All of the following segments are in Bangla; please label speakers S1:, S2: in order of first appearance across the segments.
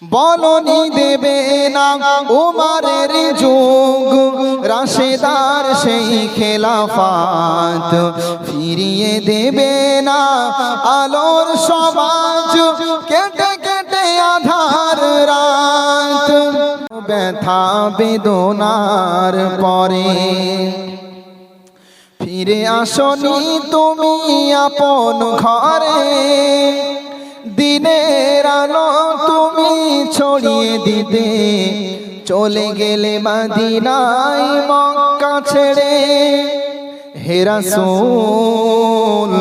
S1: বলনি দেবে না উমারের যুগ, রাশেদার সেই খেলাফত ফিরিয়ে দেবে না আলোর সমাজ, কেটে কেটে আধার রাত। ব্যথা বেদনার পরে ফিরে আসনি তুমি আপন ঘরে, দিনের আলো তুমি ছড়িয়ে দিতে চলে গেলে মদিনায় মক্কা ছেড়ে। হে রাসূল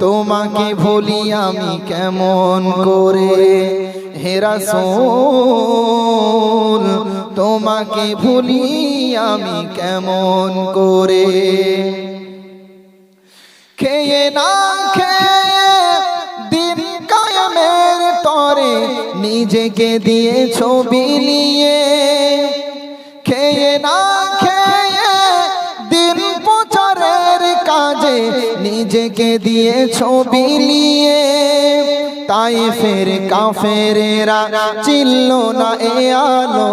S1: তোমাকে ভুলি আমি কেমন করে, হে রাসূল তোমাকে ভুলি আমি কেমন করে। খেয়ে না খেয়ে দিন কায়েমের তরে নিজেকে দিয়েছো বিলিয়ে, খেয়ে না খেয়ে দিন প্রচারের কাজে নিজেকে দিয়েছো বিলিয়ে। তায়েফের কাফেরেরা চিনল না এ আলো,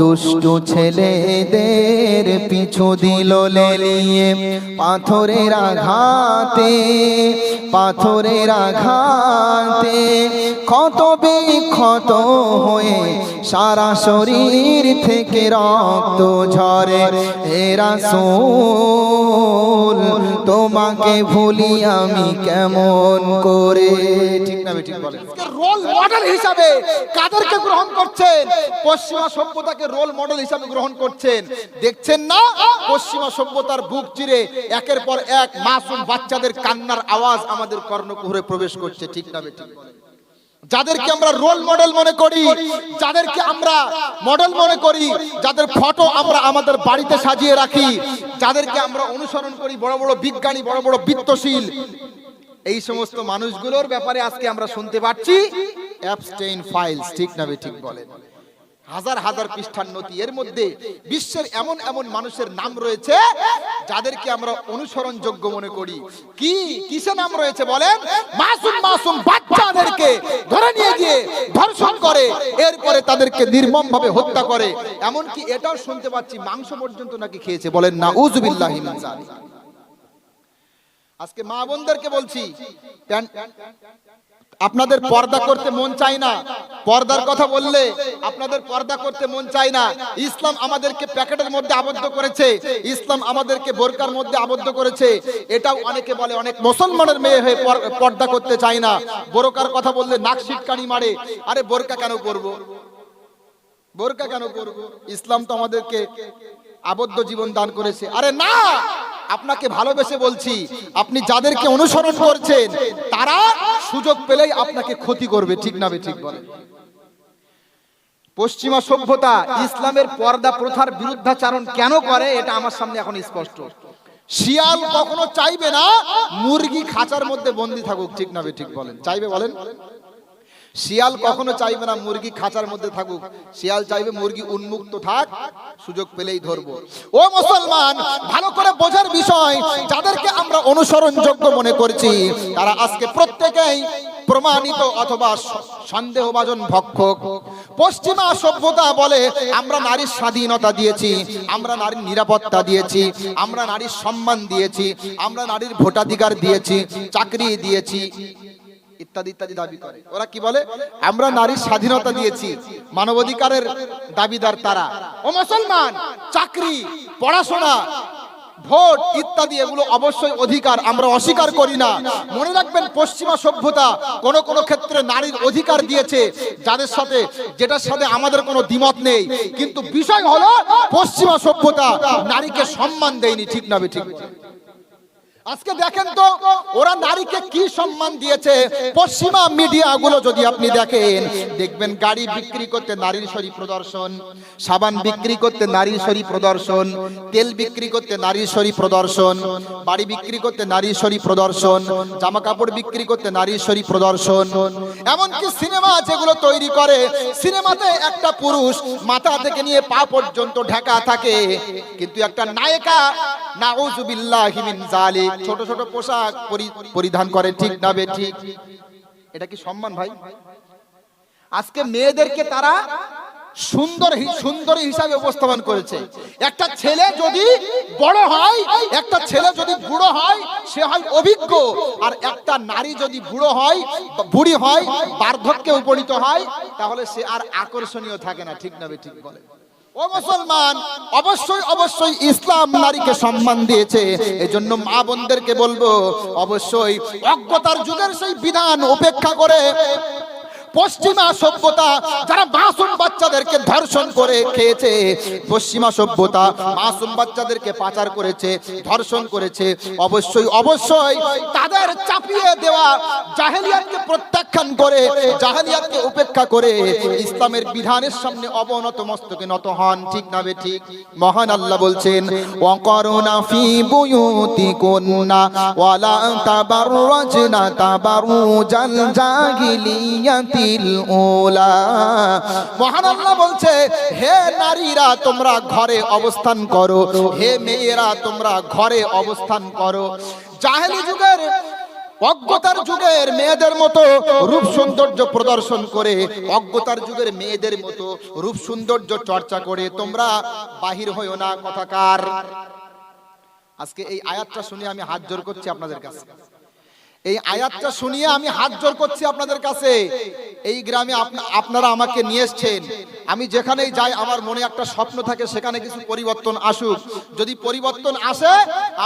S1: দুষ্টু ছেলেদের পিছু দিল লেলিয়ে। পাথরের আঘাতে পাথরের আঘাতে ক্ষত বিক্ষত হয়ে সারা শরীর থেকে রক্ত ঝরে। হে রাসূল তোমাকে ভুলি আমি কেমন করে। ঠিক না ঠিক বলেন?
S2: রোল মডেল হিসাবে কাদেরকে গ্রহণ করছেন? পশ্চিমা সভ্যতাকে রোল মডেল হিসাবে গ্রহণ করছেন। দেখছেন না পশ্চিমা সভ্যতার বুক চিরে একের পর এক মাসুম বাচ্চাদের কান্নার আওয়াজ আমাদের কর্ণকুহরে প্রবেশ করছে। ঠিক না ঠিক বলেন? যাদেরকে আমরা রোল মডেল মনে করি, যাদেরকে আমরা মডেল মনে করি, যাদের ফটো আমরা আমাদের বাড়িতে সাজিয়ে রাখি, যাদেরকে আমরা অনুসরণ করি, বড় বড় বিজ্ঞানী, বড় বড় বিত্তশীল, এই সমস্ত মানুষগুলোর ব্যাপারে আজকে আমরা শুনতে পাচ্ছি অ্যাবস্টেইন ফাইলস। ঠিক না ঠিক বলেন? হাজার হাজার পৃষ্ঠার নথি, এর মধ্যে বিশ্বের এমন এমন মানুষের নাম রয়েছে যাদেরকে আমরা অনুসরণযোগ্য মনে করি। কি কিসে নাম রয়েছে বলেন? মাসুম মাসুম বাচ্চাদেরকে ধরে নিয়ে গিয়ে ধর্ষণ করে, এরপরে তাদেরকে নির্মমভাবে হত্যা করে। এমনকি এটাও শুনতে পাচ্ছি মাংস পর্যন্ত নাকি খেয়েছে। বলেন নাউযুবিল্লাহি মিন যালিক। আজকে মা বোনদেরকে বলছি, আপনাদের পর্দা করতে মন চায় না, পর্দার কথা বললে আপনাদের পর্দা করতে মন চায় না। ইসলাম আমাদেরকে প্যাকেটের মধ্যে আবদ্ধ করেছে, ইসলাম আমাদেরকে বোরকার মধ্যে আবদ্ধ করেছে। এটাও অনেকে বলে, অনেক মুসলমানের মেয়ে হয়ে পর্দা করতে চায় না। বোরকার কথা বললে নাক সিটকানি মারে। আরে বোরকা কেন করব? বোরকা কেন করব? ইসলাম তো আমাদেরকে আবদ্ধ জীবন দান করেছে। আরে না, আপনাকে ভালোবেসে বলছি, আপনি যাদেরকে অনুসরণ করছেন তারা সুযোগ পেলেই আপনাকে ক্ষতি করবে। ঠিক না ঠিক বলেন? পশ্চিমা সভ্যতা ইসলামের পর্দা প্রথার বিরুদ্ধাচারণ কেন করে এটা আমার সামনে এখন স্পষ্ট। শিয়াল কখনো চাইবে না মুরগি খাঁচার মধ্যে বন্দী থাকুক। ঠিক না ঠিক বলেন? চাইবে বলেন? শিয়াল কখনো চাইবে না মুরগি খাঁচার মধ্যে থাকুক, শিয়াল চাইবে মুরগি উন্মুক্ত থাক, সুযোগ পেলেই ধরবো। ও মুসলমান, ভালো করে বোঝার বিষয়, যাদেরকে আমরা অনুসরণযোগ্য মনে করছি তারা আজকে প্রত্যেকেই প্রমাণিত অথবা সন্দেহভাজন ভক্ষক। পশ্চিমা সভ্যতা বলে আমরা নারীর স্বাধীনতা দিয়েছি, আমরা নারীর নিরাপত্তা দিয়েছি, আমরা নারীর সম্মান দিয়েছি, আমরা নারীর ভোটাধিকার দিয়েছি, চাকরি দিয়েছি, ইত্যাদি ইত্যাদি দাবি করে। ওরা কি বলে? আমরা নারীর স্বাধীনতা দিয়েছি, মানবাধিকারের দাবিদার তারা। ও মুসলমান, চাকরি, পড়াশোনা, ভোট ইত্যাদি এগুলো অবশ্যই অধিকার, আমরা অস্বীকার করি না। মনে রাখবেন পশ্চিমা সভ্যতা কোন কোন ক্ষেত্রে নারীর অধিকার দিয়েছে যাদের সাথে, যেটার সাথে আমাদের কোনো দ্বিমত নেই, কিন্তু বিষয় হলো পশ্চিমা সভ্যতা নারীকে সম্মান দেয়নি। ঠিক না ঠিক? আজকে দেখেন তো ওরা নারীকে কি সম্মান দিয়েছে। পশ্চিমা মিডিয়াগুলো যদি আপনি দেখেন, দেখবেন গাড়ি বিক্রি করতে নারীর শরীর প্রদর্শন, সাবান বিক্রি করতে নারীর শরীর প্রদর্শন, তেল বিক্রি করতে নারীর শরীর প্রদর্শন, বাড়ি বিক্রি করতে নারীর শরীর প্রদর্শন, জামা কাপড় বিক্রি করতে নারীর শরীর প্রদর্শন। এমনকি সিনেমা যেগুলো তৈরি করে, সিনেমাতে একটা পুরুষ মাথা থেকে নিয়ে পা পর্যন্ত ঢাকা থাকে, কিন্তু একটা নায়িকা নাউযুবিল্লাহি মিন যালিক ছোট ছোট পোশাক পরিধান করে। ঠিক না ঠিক? এটা কি সম্মান ভাই? আজকে মেয়েদেরকে তারা সুন্দরী হিসাবে উপস্থাপন করেছে। একটা ছেলে যদি বড় হয়, একটা ছেলে যদি বুড়ো হয়, সে হয় অভিজ্ঞ। আর একটা নারী যদি বুড়ি হয়, বার্ধক্যে উপনীত হয়, তাহলে সে আর আকর্ষণীয় থাকে না। ঠিক না ঠিক বলে? ও মুসলমান, অবশ্যই ইসলাম নারীকে সম্মান দিয়েছে। এজন্য মা বোনদেরকে বলবো, অবশ্যই অজ্ঞতার যুগের সেই বিধান উপেক্ষা করে পশ্চিমা সভ্যতা যারা মাসুম বাচ্চাদেরকে ধর্ষণ করে খেয়েছে, পশ্চিমা সভ্যতা মাসুম বাচ্চাদেরকে পাচার করেছে, ধর্ষণ করেছে, অবশ্যই তাদের চাপিয়ে দেওয়া জাহেলিয়াতকে প্রত্যাখ্যান করে, জাহেলিয়াতকে উপেক্ষা করে ইসলামের বিধানের সামনে অবনত মস্তকে নত হন। ঠিক না বে ঠিক? মহান আল্লাহ বলছেন, ওয়াকারুনা ফি বুয়ুতিকুন্না ওয়ালা তাবাররাজনা তাবারুজাল জাহিলিয়াতি। মহান আল্লাহ বলছে, হে নারীরা তোমরা ঘরে অবস্থান করো, হে মেয়েরা তোমরা ঘরে অবস্থান করো। জাহেলি যুগের অজ্ঞতার যুগের মেয়েদের মতো রূপ সৌন্দর্য প্রদর্শন করে, অজ্ঞতার যুগের মেয়েদের মতো রূপ সৌন্দর্য চর্চা করে তোমরা বাহির হইও না। কথাকার আজকে এই আয়াতটা শুনে আমি হাত জোর করছি আপনাদের কাছে, এই আয়াতটা শুনিয়ে আমি হাত জোর করছি আপনাদের কাছে। এই গ্রামে আপনারা আমাকে নিয়ে এসেছেন, আমি যেখানেই যাই আমার মনে একটা স্বপ্ন থাকে সেখানে কিছু পরিবর্তন আসুক। যদি পরিবর্তন আসে,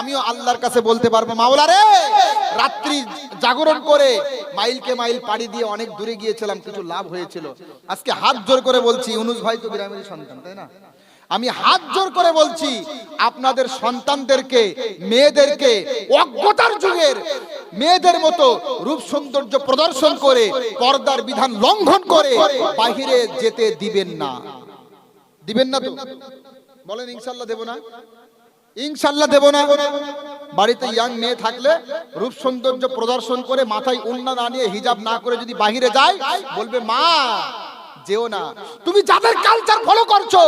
S2: আমিও আল্লাহর কাছে বলতে পারবো, মাওলা রে, রাত্রি জাগরণ করে মাইলকে মাইল পাড়ি দিয়ে অনেক দূরে গিয়েছিলাম, কিছু লাভ হয়েছিল। আজকে হাত জোর করে বলছি, ইউনুস ভাই তো গ্রামের সন্তান, তাই না? আমি হাত জোর করে বলছি, আপনাদের সন্তানদেরকে, মেয়েদেরকে অজ্ঞতার যুগের মেয়েদের মতো রূপ সৌন্দর্য প্রদর্শন করে, পর্দার বিধান লঙ্ঘন করে বাহিরে যেতে দিবেন না। দিবেন না তো? বলেন ইনশাআল্লাহ দেব না? ইনশাআল্লাহ দেব না। বাড়িতে ইয়াং মেয়ে থাকলে রূপ সৌন্দর্য প্রদর্শন করে মাথায় ওড়না না নিয়ে, হিজাব না করে যদি বাহিরে যায়, বলবে মা যেও না। তুমি যাদের কালচার ফলো করছো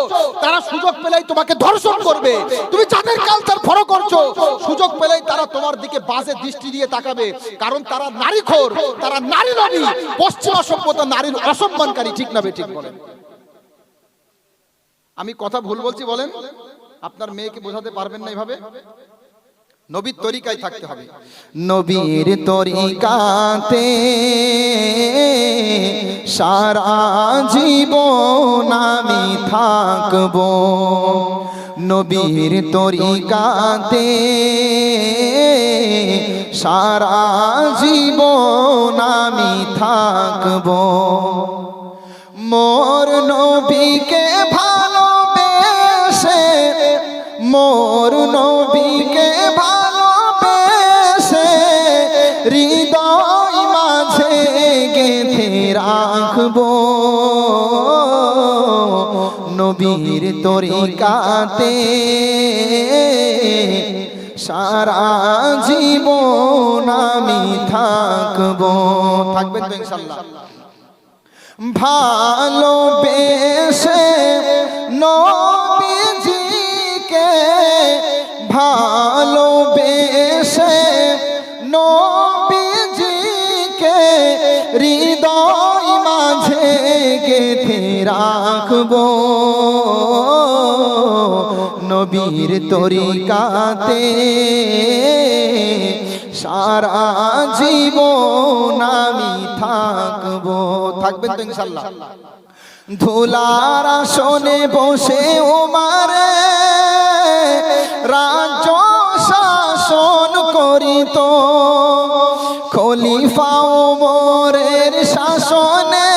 S2: তারা সুযোগ পেলেই তোমাকে ধর্ষণ করবে। তুমি যাদের কালচার ফলো করছো সুযোগ পেলেই তারা তোমার দিকে বাজে দৃষ্টি দিয়ে তাকাবে, কারণ তারা নারীখোর, তারা নারী লোভী, পশ্চিমা সভ্যতা নারীর অসম্মানকারী। ঠিক না ঠিক বলেন? আমি কথা ভুল বলছি বলেন? আপনার মেয়েকে বোঝাতে পারবেন না এভাবে? নবীর তরিকায় থাকতে হবে।
S1: নবীর তরিকাতে সারা জীবন আমি থাকবো, নবীর তরিকাতে সারা জীবন আমি থাকবো। মোর নবীকে ভালোবেসে, মোর নবীকে ভালোবেসে হৃদয় মাঝে গেঁথে রাখবো, নবীর তরিকাতে সারা জীবন আমি থাকবো। থাকবেন তো ইনশাআল্লাহ? ভালোবেসে নবীজিকে, ভালোবেসে নবীজিকে হৃদয় মাঝে গেঁথে রাখবো, নবীর তরিকাতে সারা জীবন আমি থাকবো। থাকবেন তো ইনশাআল্লাহ? ধুলার আসনে বসে ওমারে রাজ্য শাসন করিত, খলিফা ওমরের শাসনে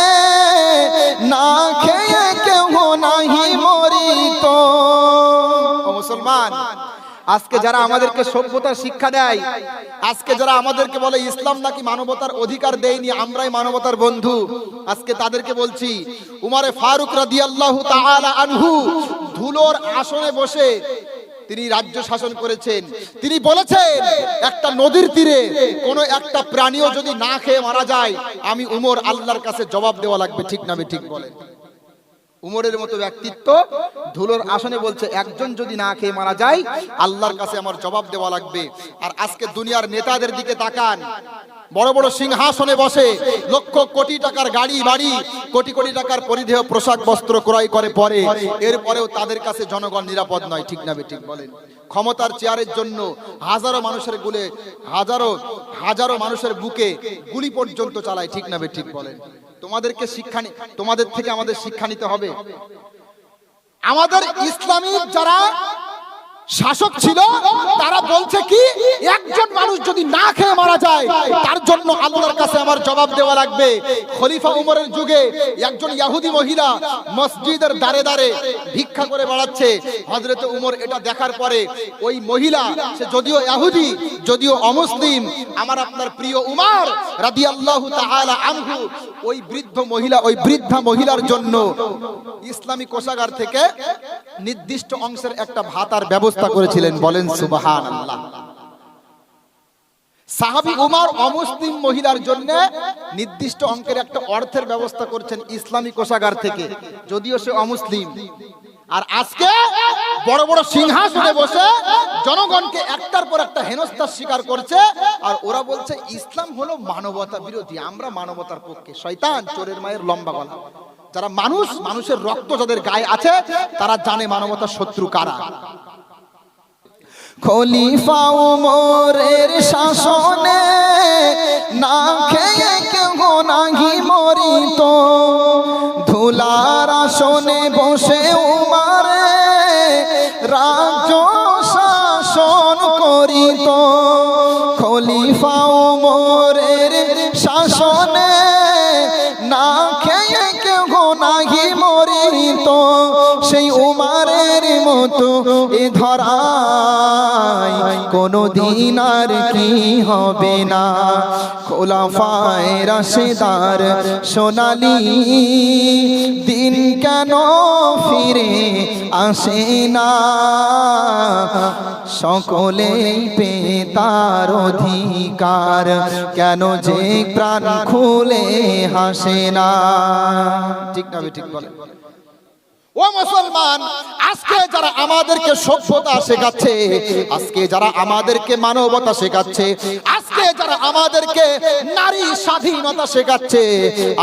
S1: না খেয়ে কেউ নাহি মরিত।
S2: ও মুসলমান, আজকে যারা আমাদেরকে সভ্যতার শিক্ষা দেয়, আজকে যারা আমাদেরকে বলে ইসলাম নাকি মানবতার অধিকার দেয়নি, আমরাই মানবতার বন্ধু, আজকে তাদেরকে বলছি, উমরে ফারুক রাদিয়াল্লাহু তাআলা আনহু ধুলোর আসনে বসে তিনি রাজ্য শাসন করেছেন। তিনি বলেছেন, একটা নদীর তীরে কোনো একটা প্রাণীও যদি না খেয়ে মারা যায়, আমি উমর আল্লাহর কাছে জবাব দেওয়া লাগবে। ঠিক না ঠিক বলেন? উমরের মতো ব্যক্তিত্ব ধুলোর আসনে বলছে, একজন যদি না খেয়ে মারা যায় আল্লাহর কাছে আমার জবাব দেওয়া লাগবে। আর আজকে দুনিয়ার নেতাদের দিকে তাকান, বড় বড় সিংহাসনে বসে, লক্ষ কোটি টাকার গাড়ি বাড়ি, কোটি কোটি টাকার পরিধেয় পোশাক বস্ত্র ক্রয় করে পরে, এরপরেও তাদের কাছে জনগণ নিরাপদ নয়। ঠিক না ঠিক বলেন? ক্ষমতার চেয়ারের জন্য হাজারো মানুষের গুলে, হাজারো হাজারো মানুষের বুকে গুলি পর্যন্ত চালায়। ঠিক না ঠিক বলেন? তোমাদেরকে শিক্ষা, তোমাদের থেকে আমাদের শিক্ষা নিতে হবে। আমাদের ইসলামিক যারা শাসক ছিল তারা বলছে কি, একজন মানুষ যদি না খেয়ে মারা যায় তার জন্য আল্লাহর কাছে আমার জবাব দেওয়া লাগবে। খলিফা উমরের যুগে একজন ইহুদি মহিলা মসজিদের দাঁড়ে দাঁড়ে ভিক্ষা করে বেড়াচ্ছে। হযরত উমর এটা দেখার পরে ওই মহিলা, সে যদিও ইহুদি যদিও অমুসলিম, আমার আপনার প্রিয় উমর রাদিয়াল্লাহু তাআলা আনহু ওই বৃদ্ধা মহিলার জন্য ইসলামী কোষাগার থেকে নির্দিষ্ট অংশের একটা ভাতার ব্যবস্থা করেছিলেন। বলেন সুবহানাল্লাহ। সাহাবী উমর অমুসলিম মহিলার জন্য নির্দিষ্ট অঙ্কের একটা অর্থের ব্যবস্থা করছেন ইসলামী কোষাগার থেকে, যদিও সে অমুসলিম। আর আজকে বড় বড় সিংহাসনে বসে জনগণকে একটার পর একটা হেনস্থার শিকার করছে, আর ওরা বলছে ইসলাম হলো মানবতা বিরোধী, আমরা মানবতার পক্ষে। শয়তান, চোরের মায়ের লম্বা গলা। যারা মানুষের রক্ত যাদের গায়ে আছে তারা জানে মানবতার শত্রু কারা।
S1: খলিফা উমরের শাসনে না খেয়ে কেউ নাহি মরিত, ধুলার আসনে বসে উমারে রাজ্য শাসন করিত। খলিফা উমরের শাসনে না খেয়ে কেউ নাহি মরিত, সেই উমারের মতো এ ধরায় কোনদিন আর কি হবে না। খোলাফায়ে রাশেদার সোনালী দিন কেন ফিরে আসে না, সকলেই পেয়ে তার অধিকার, কেন যে প্রাণ খুলে হাসে না।
S2: ঠিক না ঠিক বলে? ও মুসলমান, আজকে যারা আমাদেরকে সভ্যতা শেখাচ্ছে, আজকে যারা আমাদেরকে মানবতা শেখাচ্ছে, আজকে যারা আমাদেরকে নারী স্বাধীনতা শেখাচ্ছে,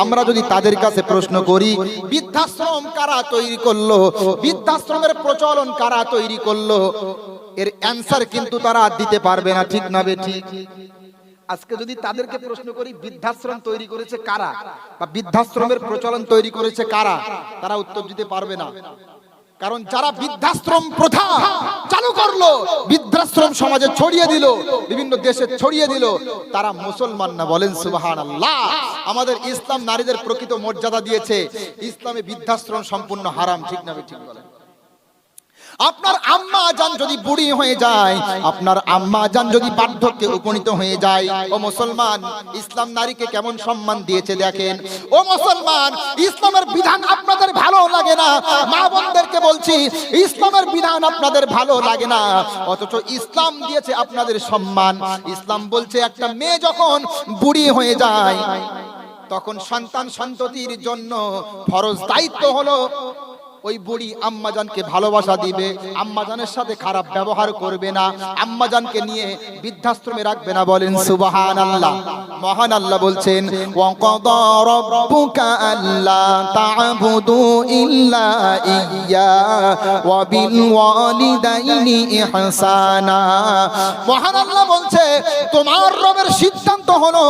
S2: আমরা যদি তাদের কাছে প্রশ্ন করি বৃদ্ধাশ্রম কারা তৈরি করলো, বৃদ্ধাশ্রমের প্রচলন কারা তৈরি করলো, এর অ্যানসার কিন্তু তারা দিতে পারবে না। ঠিক না ঠিক? আজকে যদি তাদেরকে প্রশ্ন করি বৃদ্ধাশ্রম তৈরি করেছে কারা বা বৃদ্ধাশ্রমের প্রচলন তৈরি করেছে কারা, তারা উত্তর দিতে পারবে না। কারণ যারা বৃদ্ধাশ্রম প্রথা চালু করলো, বৃদ্ধাশ্রম সমাজে ছড়িয়ে দিল, বিভিন্ন দেশে ছড়িয়ে দিল, তারা মুসলমান না। বলেন সুবহানাল্লাহ। আমাদের ইসলাম নারীদের প্রকৃত মর্যাদা দিয়েছে, ইসলামে বৃদ্ধাশ্রম সম্পূর্ণ হারাম। ঠিক না ঠিক বলেন? আপনার আম্মা জান যদি বুড়ি হয়ে যায়, আপনার আম্মা জান যদি বার্ধক্যে উপনীত হয়ে যায়, ও মুসলমান, ইসলাম নারীকে কেমন সম্মান দিয়েছে দেখেন। ও মুসলমান, ইসলামের বিধান আপনাদের ভালো লাগে না, মা বোনদেরকে বলছি, ইসলামের বিধান আপনাদের ভালো লাগে না, অথচ ইসলাম দিয়েছে আপনাদের সম্মান। ইসলাম বলছে একটা মেয়ে যখন বুড়ি হয়ে যায় তখন সন্তান সন্ততির জন্য ফরজ দায়িত্ব হলো ওই বুড়ি আম্মাজানকে ভালোবাসা দিবে, আম্মাজানের সাথে খারাপ ব্যবহার করবে না, আম্মাজানকে নিয়ে বৃদ্ধাশ্রমে রাখবে না। বলেন সুবহানাল্লাহ। মহান আল্লাহ বলছেন, ওয়া ক্বাদা রাব্বুকা আল্লা তা'বুদু ইল্লা ইয়্যা ওয়া বিল ওয়ালিদাইনি ইহসানা। মহান আল্লাহ বলছে তোমার রবের সিদ্ধান্ত হলো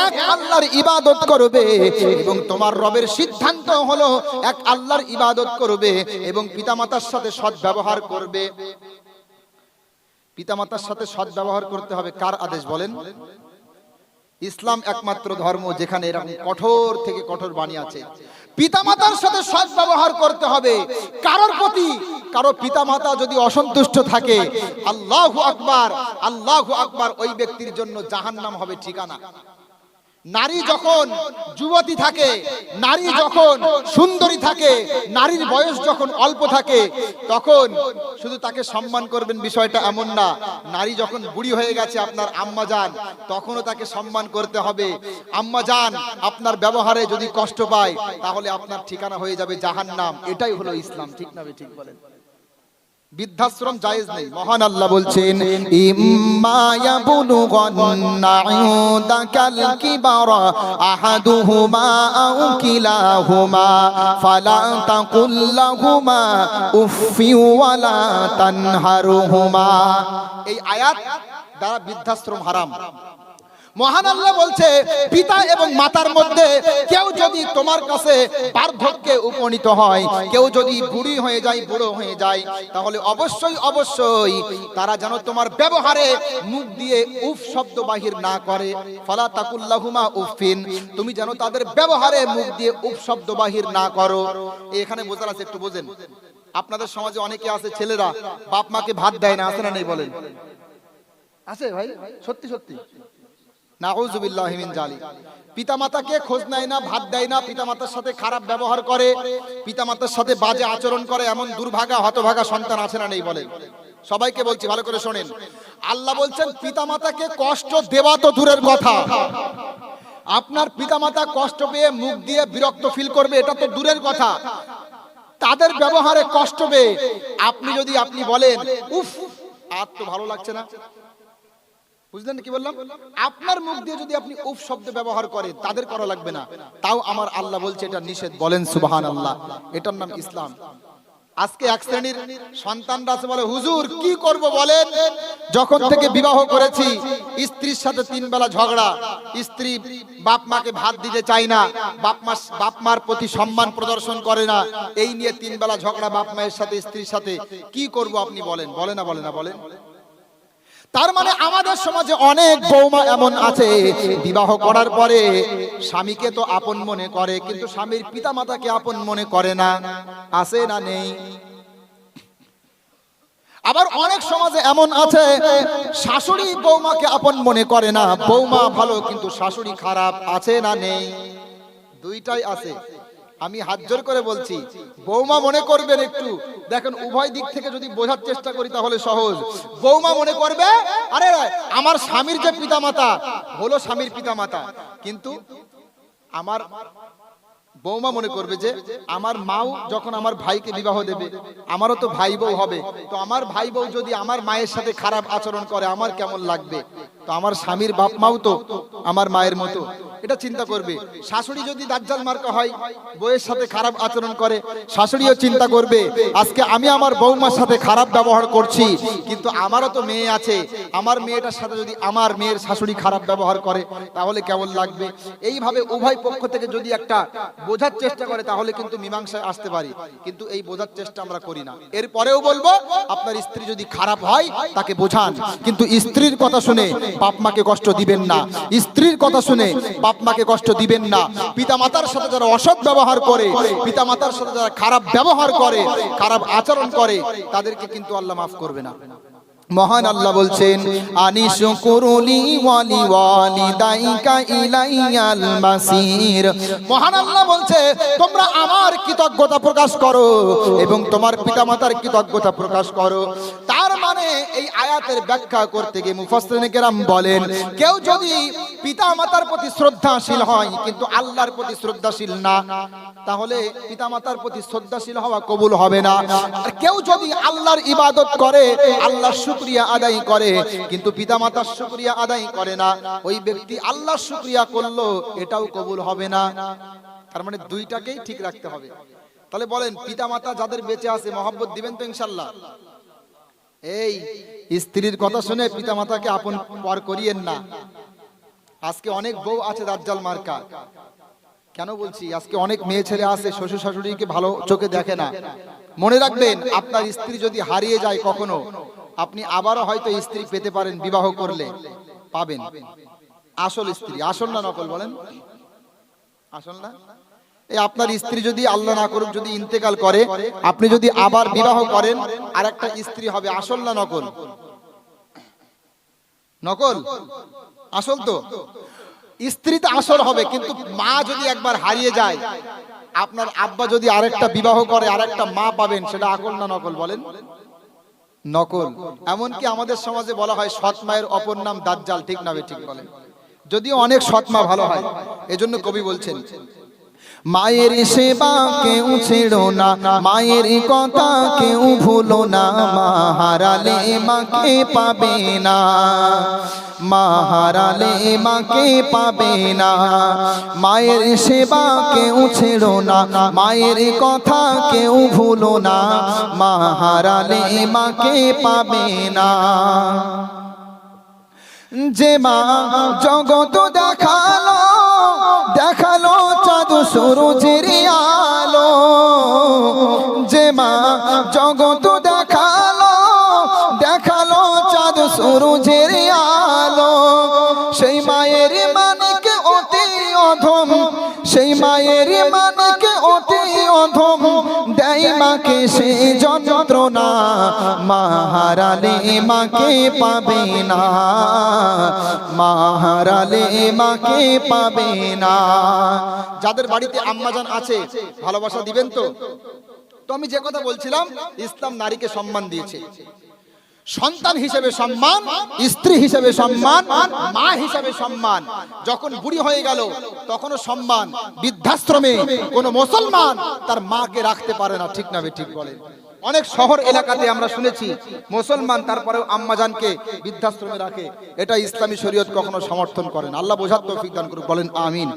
S2: এক আল্লাহর ইবাদত করবে, এবং তোমার রবের সিদ্ধান্ত হলো এক আল্লাহর ইবাদত করবে এবং পিতামাতার সাথে সৎ ব্যবহার করবে। পিতামাতার সাথে সৎ ব্যবহার করতে হবে কার আদেশ বলেন? ইসলাম একমাত্র ধর্ম যেখানে এরকম কঠোর থেকে কঠোর বাণী আছে। পিতামাতার সাথে সৎ ব্যবহার করতে হবে। কারোর প্রতি কারো পিতামাতা যদি অসন্তুষ্ট থাকে, আল্লাহু আকবার, আল্লাহু আকবার, ওই ব্যক্তির জন্য জাহান্নাম হবে ঠিকানা। নারী যখন যুবতী থাকে, নারী যখন সুন্দরী থাকে, নারীর বয়স যখন অল্প থাকে, তখন শুধু তাকে সম্মান করবেন বিষয়টা এমন না। নারী যখন বুড়ি হয়ে গেছে আপনার আম্মা জান, তখনও তাকে সম্মান করতে হবে। আম্মা জান আপনার ব্যবহারে যদি কষ্ট পায় তাহলে আপনার ঠিকানা হয়ে যাবে জাহান্নাম। এটাই হলো ইসলাম। ঠিক না ঠিক বলেন? বৃদ্ধাশ্রম জায়েজ নেই। মহান
S1: আল্লাহ বলছেন ইম্মা ইয়াবলুগান্না ইনদাকাল কিবারা আহাদুহুমা আও কিলাহুমা ফালা তাকুল লাহুমা উফফি ওয়ালা তানহারহুমা।
S2: এই আয়াত দ্বারা বৃদ্ধাশ্রম হারাম। মহান আল্লাহ বলছে পিতা এবং মাতার মধ্যে কেউ যদি তোমার কাছে বার্ধক্যে উপনীত হয়, কেউ যদি বুড়ি হয়ে যায়, বুড়ো হয়ে যায়, তাহলে অবশ্যই অবশ্যই তারা যেন তোমার ব্যবহারে মুখ দিয়ে উফ শব্দ বাহির না করে। ফালা তাকুল্লাহুমা উফিন, তুমি যেন তাদের ব্যবহারে মুখ দিয়ে উফ শব্দ বাহির না করো। এখানে বোঝার আছে, একটু বোঝেন। আপনাদের সমাজে অনেকে আছে ছেলেরা বাপ মাকে ভাত দেয় না, আছে না নেই বলেন? আছে ভাই, সত্যি সত্যি। নাউযুবিল্লাহি মিন যালিক। পিতামাতাকে খোঁজ নেয় না, ভাত দেয় না, পিতামাতার সাথে খারাপ ব্যবহার করে, পিতামাতার সাথে বাজে আচরণ করে, এমন দুর্ভাগা হতভাগা সন্তান আছে না নেই বলেন? সবাইকে বলছি, ভালো করে শোনেন। আল্লাহ বলছেন পিতামাতাকে কষ্ট দেওয়া তো দূরের কথা, আপনার পিতামাতা কষ্ট পেয়ে মুখ দিয়ে বিরক্ত ফিল করবে এটা তো দূরের কথা, তাদের ব্যবহারে কষ্ট পেয়ে আপনি বলেন উফ আর তো ভালো লাগছে না, বুঝলেন কি বললাম? আপনার মুখ দিয়ে যদি আপনি উফ শব্দ ব্যবহার করেন, তাদের করা লাগবে না, তাও আমার আল্লাহ বলছে এটা নিষেধ। বলেন সুবহানাল্লাহ। এটার নাম ইসলাম। আজকে এক শ্রেণীর সন্তানরা আছে বলে হুজুর কি করব বলেন, যখন থেকে বিবাহ করেছি স্ত্রীর সাথে 3 বেলা ঝগড়া, স্ত্রী বাপ মাকে ভাত দিতে চায় না, বাপ মার প্রতি সম্মান প্রদর্শন করে না, এই নিয়ে 3 বেলা ঝগড়া বাপ মায়ের সাথে, স্ত্রীর সাথে। কি করব আপনি বলেন? বলে না বলে না বলেন? তার মানে আমাদের সমাজে অনেক বৌমা এমন আছে বিবাহ করার পরে স্বামীকে তো আপন মনে করে, কিন্তু স্বামীর পিতামাতাকে আপন মনে করে না, আছে না নেই? আবার অনেক সমাজে এমন আছে শাশুড়ি বৌমাকে আপন মনে করে না, বৌমা ভালো কিন্তু শাশুড়ি খারাপ, আছে না নেই? দুইটাই আছে। আমি হাত জোর করে বলছি, বৌমা মনে করবেন একটু দেখেন, উভয় দিক থেকে যদি বোঝার চেষ্টা করি তাহলে সহজ। বৌমা মনে করবে আরে আমার স্বামীর যে পিতামাতা হলো স্বামীর পিতামাতা, কিন্তু আমার বৌমা মনে করবে যে আমার মাও যখন আমার ভাইকে বিবাহ দেবে, আমারও তো ভাই বউ হবে, তো আমার ভাই বউ যদি আমার মায়ের সাথে খারাপ আচরণ করে আমার কেমন লাগবে, তো আমার স্বামীর বাপ মাও তো আমার মায়ের মতো, এটা চিন্তা করবে। শাশুড়ি যদি দাজ্জাল মার্কা হয়, বউয়ের সাথে খারাপ আচরণ করে, শাশুড়িও চিন্তা করবে আজকে আমি আমার বৌমার সাথে খারাপ ব্যবহার করছি, কিন্তু আমারও তো মেয়ে আছে, আমার মেয়েটার সাথে যদি আমার মেয়ের শাশুড়ি খারাপ ব্যবহার করে তাহলে কেমন লাগবে। এইভাবে উভয় পক্ষ থেকে যদি একটা বোঝার চেষ্টা করে তাহলে কিন্তু মীমাংসায় আসতে পারি, কিন্তু এই বোঝার চেষ্টা আমরা করি না। এরপরেও বলবো আপনার স্ত্রী যদি খারাপ হয় তাকে বোঝান, কিন্তু স্ত্রীর কথা শুনে বাপ মাকে কষ্ট দিবেন না, স্ত্রীর কথা শুনে বাপ মাকে কষ্ট দিবেন না। পিতামাতার সাথে যারা অসৎ ব্যবহার করে, পিতামাতার সাথে যারা খারাপ ব্যবহার করে, খারাপ আচরণ করে, তাদেরকে কিন্তু আল্লাহ মাফ করবে না।
S1: মহান আল্লাহ বলছেন আনিশকুরুলি ওয়ালি ওয়ালিদাইকা ইলাইয়াল মাসির।
S2: মহান আল্লাহ বলছে তোমরা আমার কৃতজ্ঞতা প্রকাশ করো এবং তোমার পিতামাতার কৃতজ্ঞতা প্রকাশ করো। তার মানে এই আয়াতের ব্যাখ্যা করতে গিয়ে মুফাসসিরিনে কেরাম বলেন কেউ যদি পিতামাতার প্রতি শ্রদ্ধাশীল হয় কিন্তু আল্লাহর প্রতি শ্রদ্ধাশীল না, তাহলে পিতামাতার প্রতি শ্রদ্ধাশীল হওয়া কবুল হবে না। আর কেউ যদি আল্লাহর ইবাদত করে, আল্লাহর শুকরিয়া আদায় করে, কিন্তু পিতামাতার শুকরিয়া আদায় করে না, ওই ব্যক্তি আল্লাহর শুকরিয়া করলো এটাও কবুল হবে না। তার মানে দুইটাকেই ঠিক রাখতে হবে। তাহলে বলেন পিতামাতা যাদের বেঁচে আছে মহব্বত দিবেন তো ইনশাআল্লাহ? এই স্ত্রীর কথা শুনে পিতামাতাকে আপন পর করিয়েন না। আজকে অনেক বউ আছে দাজ্জাল মার্কা। কেন বলছি? আজকে অনেক মেয়ে ছেলে আছে শ্বশুর শাশুড়িকে ভালো চোখে দেখে না। মনে রাখবেন আপনার স্ত্রী যদি হারিয়ে যায় কখনো, আপনি আবারও হয়তো স্ত্রী পেতে পারেন, বিবাহ করলে পাবেন। আসল স্ত্রী, আসল না নকল বলেন? আসল না? এই আপনার স্ত্রী যদি আল্লাহ না করুক যদি ইন্তেকাল করে, আপনি যদি আবার বিবাহ করেন আর একটা স্ত্রী হবে, আসল না নকল? নকল। আসল তো স্ত্রী তো আসল হবে, কিন্তু মা যদি একবার হারিয়ে যায়, আপনার আব্বা যদি আরেকটা বিবাহ করে আরেকটা মা পাবেন, সেটা আকল না নকল বলেন? নকল। এমনকি আমাদের সমাজে বলা হয় সৎ মায়ের অপর নাম দাজ্জাল, ঠিক না? ঠিক বলেন? যদিও অনেক সৎ মা ভালো হয়, এজন্য কবি বলছেন
S1: মায়ের সেবা কেউ ছেড়ো না, মায়ের কথা কেউ ভুলো না, মা হারালে মাকে পাবে না, মা হারালে মাকে পাবে না। মায়ের সেবা কেউ ছেড়ো না, মায়ের কথা কেউ ভুলো না, মা হারালে মাকে পাবে না। যে মা জগত দেখালো, দেখালো চাঁদ সূরজের আলো, যে মা জগত দেখালো, দেখালো চাঁদ সূরজের আলো, সেই মায়ের মানিক অতি অধম, সেই মায়ের মানিক অতি অধম, দেয় মাকে সে যন্ত্রণা, মা হারালে মাকে পাবে না, মা হারালে মাকে পাবে না।
S2: যাদের বাড়িতে আম্মাজান আছে ভালোবাসা দিবেন তো? তো আমি যে কথা বলছিলাম, ইসলাম নারীকে সম্মান দিয়েছে, সন্তান হিসেবে সম্মান, স্ত্রী হিসেবে সম্মান, মা হিসেবে সম্মান। যখন বুড়ি হয়ে গেল তখনও সম্মান। বৃদ্ধাশ্রমে কোন মুসলমান তার মাকে রাখতে পারে না, ঠিক না ঠিক বলেন? অনেক শহর এলাকাতে আমরা শুনেছি মুসলমান তারপরেও আম্মাজানকে বৃদ্ধাশ্রমে রাখে। এটা ইসলামী শরীয়ত কখনো সমর্থন করে না। আল্লাহ বোঝার তৌফিক দান করুক, বলেন আমিন।